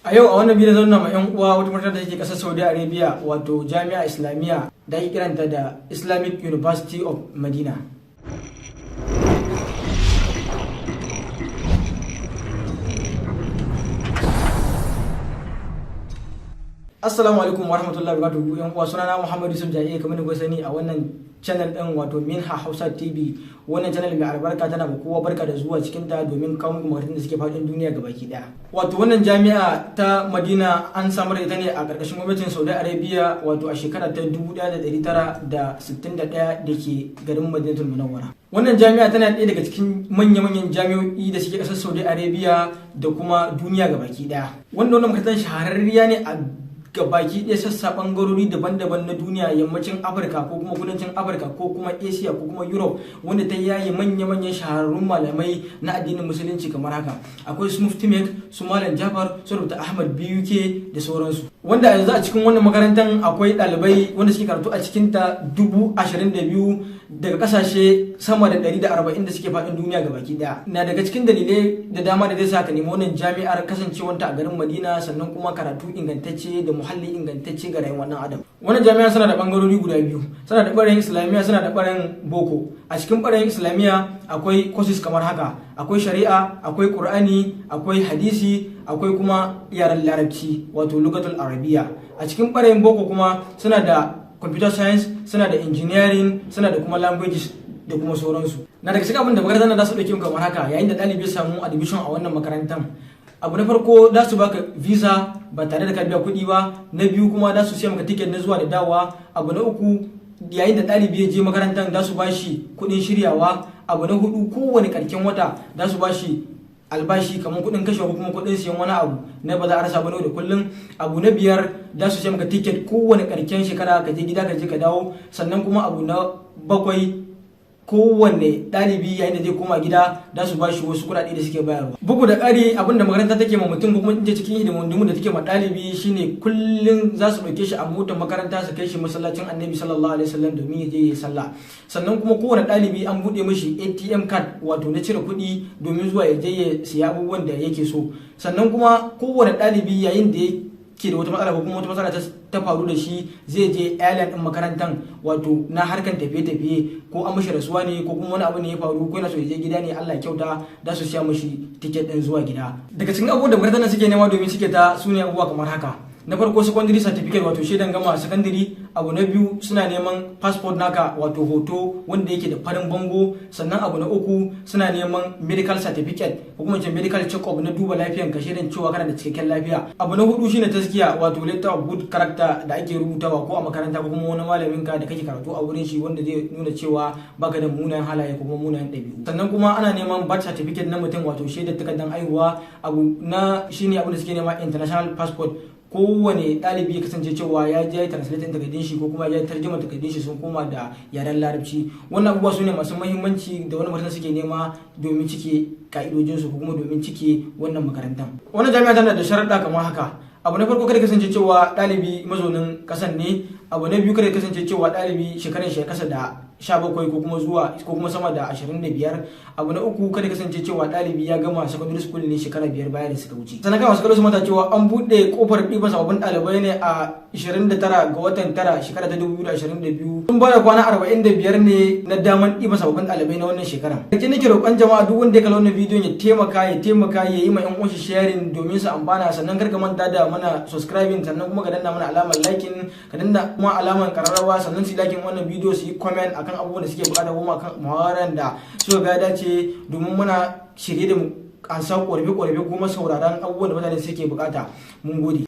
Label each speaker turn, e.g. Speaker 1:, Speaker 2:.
Speaker 1: A yau a wannan bidiyon zan nuna ma 'yan uwa wata makarantar da take kasar Saudi Arabia, wato Jami'a Islamiyya da ake kiranta da Islamic University of Medina. Assalamu alaikum wa rahmatullahi wa barakatuhu. Yan uwa, sunana Muhammadu Yusuf Jaiye, kamar da kuka sani a wannan channel din, wato Minha Hausa TV. Wannan channel mai albarka tana ba kowa barka da zuwa cikin ta domin kawo muku makarantun da suke faɗin duniya gabaki daya. Wato wannan jami'a ta Madina an samar da ita ne a ƙarƙashin gwamnatin Saudi Arabia, wato a shekara ta 1961 da ke garin Madinatul Munawwara. Wannan jami'a tana ɗaya daga cikin manya-manyan jami'o'i da suke ƙasar Saudi Arabia da kuma duniya gabaki daya. Wannan makarantar shahararriya ne a gabaki ɗaya sassa ɓangarori daban-daban na duniya, yammacin Afirka ko kuma kudancin Afirka ko kuma Asia ko kuma Europe, wanda ta yaye manya-manyan shahararrun malamai na addinin musulunci kamar haka. Akwai su Mufti Mek, su Malam Jafar, su Dr. Ahmad BUK da sauransu. Wanda yanzu a cikin wannan makarantar akwai ɗalibai wanda suke karatu a cikin ta 22,000 daga kasashe sama da 140 da suke faɗin duniya gabaki ɗaya. Na daga cikin dalilai da dama da zai sa ka nemi wannan jami'ar kasancewanta a garin Madina, sannan kuma karatu ingantacce da muhalli ingantacce ga rayuwar ɗan adam. Wannan jami'a suna da bangarori guda biyu, suna da ɓarayin islamiyya, suna da ɓarayin boko. A cikin ɓarayin islamiyya akwai courses kamar haka: akwai shari'a, akwai qur'ani, akwai hadisi, akwai kuma yaren larabci wato lugatul arabiya. A cikin ɓarayin boko kuma suna da computer science, suna da engineering, suna da kuma languages da kuma sauransu. Na daga cikin abin da makarantar da su ɗauki kamar haka yayin da ɗalibi ya samu admission a wannan makarantar: abu na farko, za su baka visa ba tare da ka biya kuɗi ba. Na biyu kuma, za su siya maka tiket na zuwa da dawowa. Abu na uku, yayin da ɗalibi ya je makarantar za su bashi kuɗin shiryawa. Abu na hudu, kowane ƙarshen wata za su bashi albashi kamar kuɗin kashe ko kuma kuɗin siyan wani abu na ba za a rasa ba da kullum. Abu na biyar, za su siya maka tiket kowane ƙarshen shekara ka je gida ka je ka dawo. Sannan kuma abu na bakwai, kowanne ɗalibi yayin da zai koma gida za su bashi wasu kuɗaɗe da suke bayarwa. Bugu da ƙari, abin da makaranta take ma mutum ko kuma in ce cikin hidimomin da take ma ɗalibi shine kullum za su ɗauke shi a motar makaranta su kai shi masallacin Annabi sallallahu alaihi wasallam domin ya je ya sallah. Sannan kuma kowane ɗalibi an buɗe mishi ATM card, wato na cire kuɗi domin zuwa ya je ya siya abubuwan da yake so. Sannan kuma kowane ɗalibi yayin da ke da wata matsala ko kuma wata matsala ta faru da shi, zai je airline din makarantar, wato na harkan tafiye-tafiye, ko an mishi rasuwa ne ko kuma wani abu ne ya faru ko yana so ya je gida ne, Allah kyauta, da su siya mishi tiket din zuwa gida. Daga cikin abubuwan da makarantar suke nema domin suke ta su ne abubuwa kamar haka: na farko, secondary certificate, wato shaidan gama secondary. Abu na biyu, suna neman passport naka, wato hoto wanda yake da farin bango. Sannan abu na uku, suna neman medical certificate ko kuma medical check up na duba lafiyan ka, shaidan cewa kana da cikakken lafiya. Abu na hudu shine taskiya, wato letter of good character da ake rubutawa ko a makaranta ko kuma wani malamin ka da kake karatu a wurin shi, wanda zai nuna cewa baka da munayen halaye ko kuma munayen ɗabi'u. Sannan kuma ana neman birth certificate na mutum, wato shaidar takardar haihuwa. Abu na shine abin da suke nema international passport. Kowane ɗalibi ya kasance cewa ya je translate takardun shi ko kuma ya tarjuma takardun shi sun koma da yaren larabci. Wannan abubuwa su ne masu muhimmanci da wani makaranta suke nema domin cike ka'idojinsu ko kuma domin cike wannan makarantar. Wannan jami'a tana da sharaɗa kamar haka: abu na farko, kada kasance cewa ɗalibi mazaunin ƙasan ne. Abu na biyu, kada kasance cewa ɗalibi shekaran shi ya kasa da 17 ko kuma sama da 25. Abu na uku, kada kasance cewa ɗalibi ya gama secondary school ne shekara 5 baya da suka wuce. Sannan kawai su mata cewa an buɗe kofar ɗiban sababbin ɗalibai ne a 29 ga watan 9 shekara ta 2022. Sun bada kwana 45 ne na daman ɗiban sababbin ɗalibai na wannan shekaran. Kake nake roƙon jama'a, duk wanda ya kalla wannan bidiyon ya taimaka ya yi ma ƴan uwanshi sharing domin su amfana. Sannan kar ka manta da mana subscribing, sannan kuma ka danna mana alamar liking, ka danna kuma alamar kararrawa, sannan su like wannan bidiyo, su yi comment akan abubuwan da suke bukata kuma akan muhawaran da suka ga dace, domin muna shirye da mu an sa ƙorafe kuma sauraron abubuwan da mutane suke bukata. Mun gode.